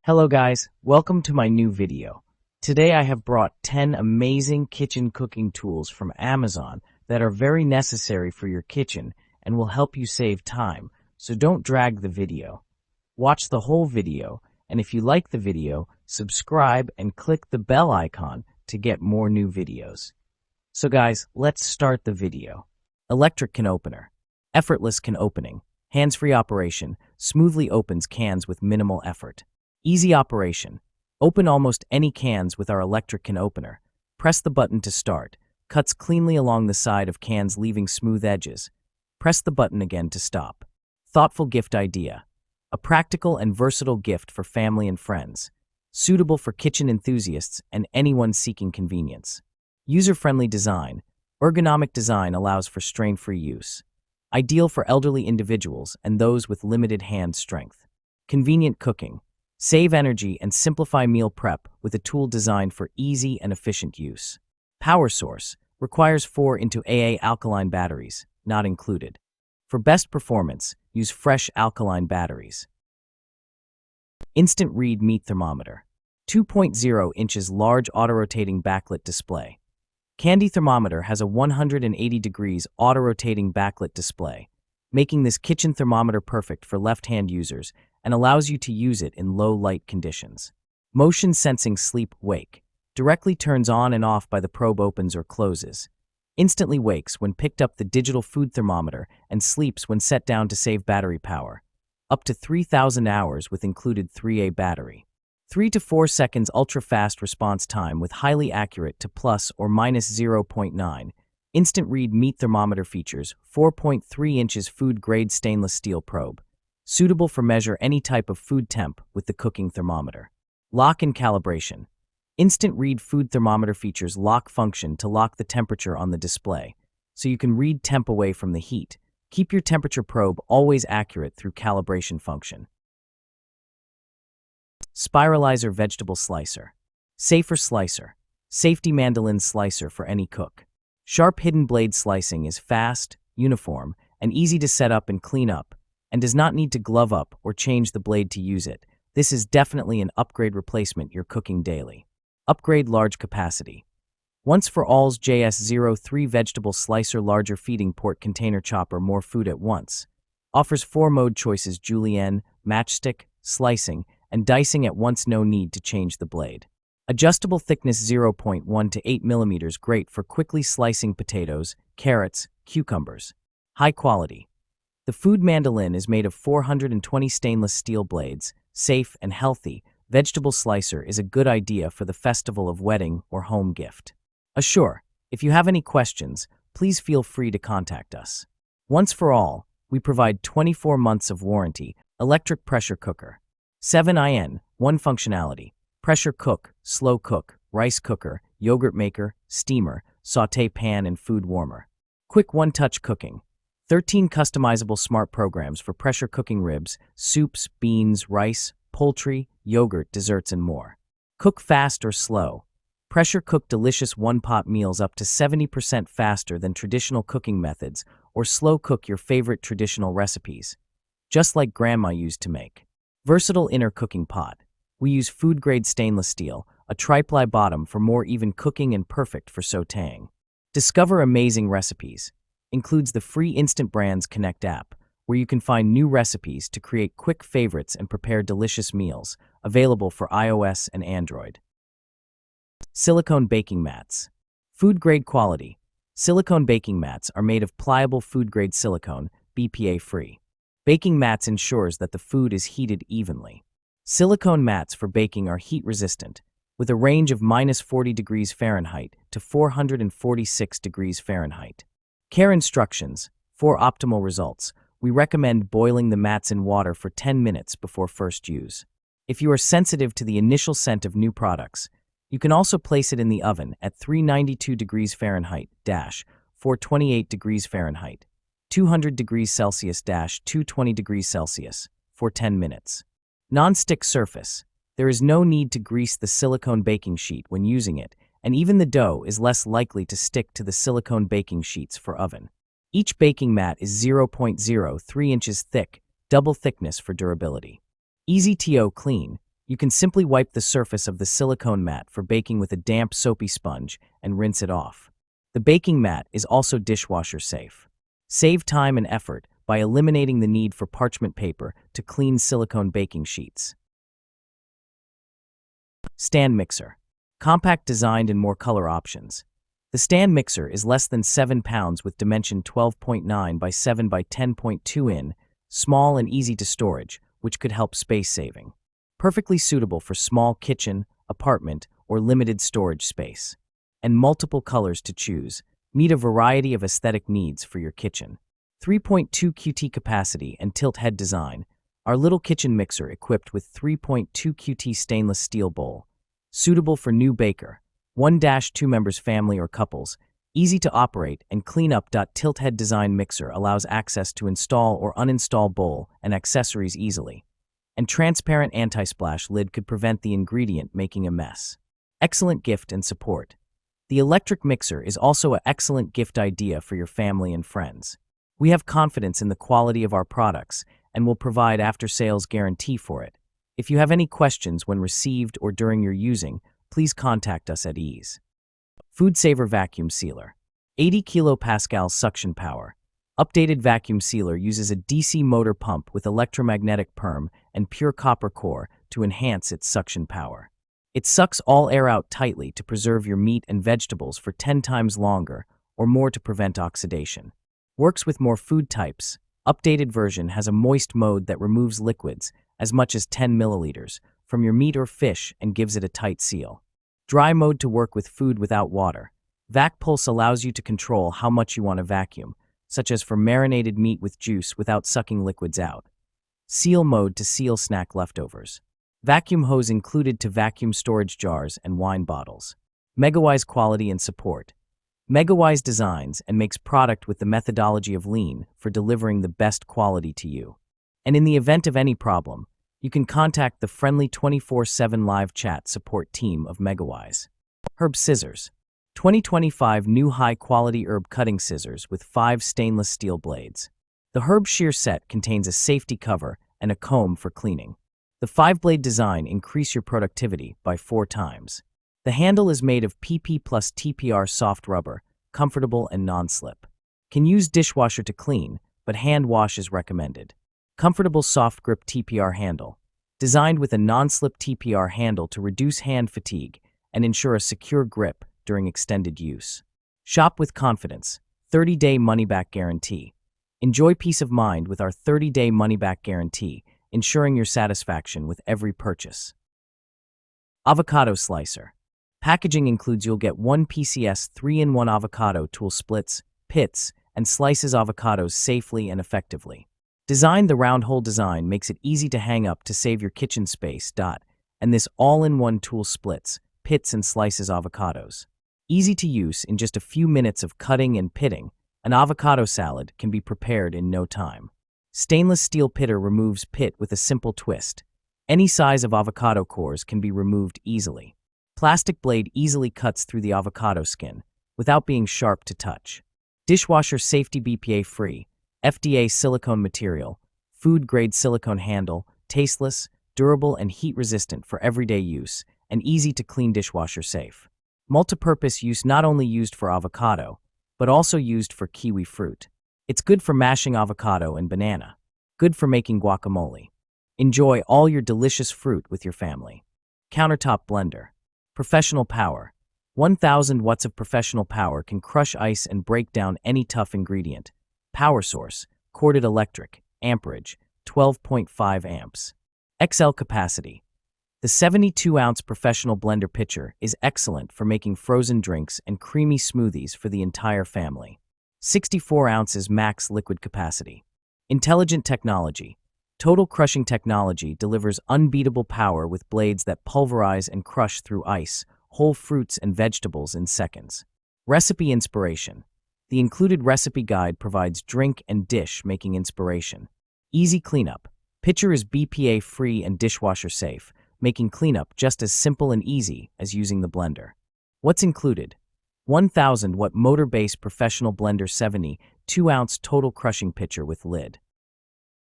Hello guys, welcome to my new video. Today I have brought 10 amazing kitchen cooking tools from Amazon that are very necessary for your kitchen and will help you save time, so don't drag the video. Watch the whole video, and if you like the video, subscribe and click the bell icon to get more new videos. So guys, let's start the video. Electric can opener. Effortless can opening. Hands-free operation, smoothly opens cans with minimal effort. Easy operation. Open almost any cans with our electric can opener. Press the button to start. Cuts cleanly along the side of cans, leaving smooth edges. Press the button again to stop. Thoughtful gift idea. A practical and versatile gift for family and friends. Suitable for kitchen enthusiasts and anyone seeking convenience. User-friendly design. Ergonomic design allows for strain-free use. Ideal for elderly individuals and those with limited hand strength. Convenient cooking. Save energy and simplify meal prep with a tool designed for easy and efficient use. Power source. Requires 4x alkaline batteries, not included. For best performance, use fresh alkaline batteries. Instant read meat thermometer. 2.0 inches large auto-rotating backlit display. Candy thermometer has a 180 degrees auto-rotating backlit display, making this kitchen thermometer perfect for left-hand users and allows you to use it in low light conditions. Motion sensing sleep-wake. Directly turns on and off by the probe opens or closes. Instantly wakes when picked up the digital food thermometer and sleeps when set down to save battery power. Up to 3,000 hours with included 3A battery. 3 to 4 seconds ultra-fast response time with highly accurate to plus or minus 0.9. Instant read meat thermometer features 4.3 inches food-grade stainless steel probe. Suitable for measure any type of food temp with the cooking thermometer. Lock and calibration. Instant read food thermometer features lock function to lock the temperature on the display, so you can read temp away from the heat. Keep your temperature probe always accurate through calibration function. Spiralizer vegetable slicer. Safer slicer. Safety mandolin slicer for any cook. Sharp hidden blade slicing is fast, uniform, and easy to set up and clean up, and does not need to glove up or change the blade to use it. This is definitely an upgrade replacement you're cooking daily. Upgrade large capacity. Once for all's JS03 vegetable slicer larger feeding port container chopper more food at once. Offers 4 mode choices: julienne, matchstick, slicing, and dicing at once, no need to change the blade. Adjustable thickness 0.1 to 8 mm, great for quickly slicing potatoes, carrots, cucumbers. High quality. The food mandolin is made of 420 stainless steel blades, safe and healthy. Vegetable slicer is a good idea for the festival of wedding or home gift. Assure, if you have any questions, please feel free to contact us. Once for all, we provide 24 months of warranty. Electric pressure cooker. 7in, 1 functionality. Pressure cook, slow cook, rice cooker, yogurt maker, steamer, sauté pan and food warmer. Quick one-touch cooking. 13 customizable smart programs for pressure cooking ribs, soups, beans, rice, poultry, yogurt, desserts, and more. Cook fast or slow. Pressure cook delicious one-pot meals up to 70% faster than traditional cooking methods, or slow cook your favorite traditional recipes, just like grandma used to make. Versatile inner cooking pot. We use food-grade stainless steel, a tri-ply bottom for more even cooking and perfect for sautéing. Discover amazing recipes. Includes the free Instant Brands Connect app, where you can find new recipes to create quick favorites and prepare delicious meals, available for iOS and Android. Silicone baking mats. Food-grade quality. Silicone baking mats are made of pliable food-grade silicone, BPA-free. Baking mats ensures that the food is heated evenly. Silicone mats for baking are heat-resistant, with a range of -40 degrees Fahrenheit to 446 degrees Fahrenheit. Care instructions. For optimal results, we recommend boiling the mats in water for 10 minutes before first use. If you are sensitive to the initial scent of new products, you can also place it in the oven at 392 degrees Fahrenheit - 428 degrees Fahrenheit, 200 degrees Celsius - 220 degrees Celsius for 10 minutes. Non-stick surface. There is no need to grease the silicone baking sheet when using it, and even the dough is less likely to stick to the silicone baking sheets for oven. Each baking mat is 0.03 inches thick, double thickness for durability. Easy to clean. You can simply wipe the surface of the silicone mat for baking with a damp, soapy sponge and rinse it off. The baking mat is also dishwasher safe. Save time and effort by eliminating the need for parchment paper to clean silicone baking sheets. Stand mixer. Compact designed and more color options. The stand mixer is less than 7 pounds with dimension 12.9 by 7 by 10.2 in, small and easy to storage, which could help space saving. Perfectly suitable for small kitchen, apartment, or limited storage space. And multiple colors to choose. Meet a variety of aesthetic needs for your kitchen. 3.2 QT capacity and tilt head design. Our little kitchen mixer equipped with 3.2 QT stainless steel bowl. Suitable for new baker, 1-2 members family or couples, easy to operate and clean up. Tilt head design mixer allows access to install or uninstall bowl and accessories easily. And transparent anti-splash lid could prevent the ingredient making a mess. Excellent gift and support. The electric mixer is also an excellent gift idea for your family and friends. We have confidence in the quality of our products and will provide after-sales guarantee for it. If you have any questions when received or during your using, please contact us at ease. Food Saver Vacuum Sealer. 80 kPa suction power. Updated vacuum sealer uses a DC motor pump with electromagnetic perm and pure copper core to enhance its suction power. It sucks all air out tightly to preserve your meat and vegetables for 10 times longer or more to prevent oxidation. Works with more food types. Updated version has a moist mode that removes liquids, as much as 10 milliliters, from your meat or fish and gives it a tight seal. Dry mode to work with food without water. Vac Pulse allows you to control how much you want to vacuum, such as for marinated meat with juice without sucking liquids out. Seal mode to seal snack leftovers. Vacuum hose included to vacuum storage jars and wine bottles. Megawise quality and support. Megawise designs and makes product with the methodology of lean for delivering the best quality to you. And in the event of any problem, you can contact the friendly 24/7 live chat support team of Megawise. Herb Scissors. 2025 new high-quality herb cutting scissors with 5 stainless steel blades. The herb shear set contains a safety cover and a comb for cleaning. The 5-blade design increase your productivity by 4 times. The handle is made of PP plus TPR soft rubber, comfortable and non-slip. Can use dishwasher to clean, but hand wash is recommended. Comfortable soft grip TPR handle. Designed with a non-slip TPR handle to reduce hand fatigue and ensure a secure grip during extended use. Shop with confidence. 30-day money-back guarantee. Enjoy peace of mind with our 30-day money-back guarantee, ensuring your satisfaction with every purchase. Avocado Slicer. Packaging includes you'll get 1 PCS 3-in-1 avocado tool splits, pits, and slices avocados safely and effectively. Designed the round hole design makes it easy to hang up to save your kitchen space. And this all-in-one tool splits, pits and slices avocados. Easy to use in just a few minutes of cutting and pitting, an avocado salad can be prepared in no time. Stainless steel pitter removes pit with a simple twist. Any size of avocado cores can be removed easily. Plastic blade easily cuts through the avocado skin without being sharp to touch. Dishwasher safety BPA-free, FDA silicone material, food-grade silicone handle, tasteless, durable and heat-resistant for everyday use, and easy to clean dishwasher safe. Multipurpose use not only used for avocado, but also used for kiwi fruit. It's good for mashing avocado and banana. Good for making guacamole. Enjoy all your delicious fruit with your family. Countertop blender. Professional power. 1,000 watts of professional power can crush ice and break down any tough ingredient. Power source, corded electric, amperage, 12.5 amps. XL capacity. The 72-ounce professional blender pitcher is excellent for making frozen drinks and creamy smoothies for the entire family. 64 ounces max liquid capacity. Intelligent technology. Total crushing technology delivers unbeatable power with blades that pulverize and crush through ice, whole fruits and vegetables in seconds. Recipe inspiration. The included recipe guide provides drink and dish making inspiration. Easy cleanup. Pitcher is BPA-free and dishwasher safe, making cleanup just as simple and easy as using the blender. What's included? 1,000-watt motor-based professional blender 72-ounce total crushing pitcher with lid.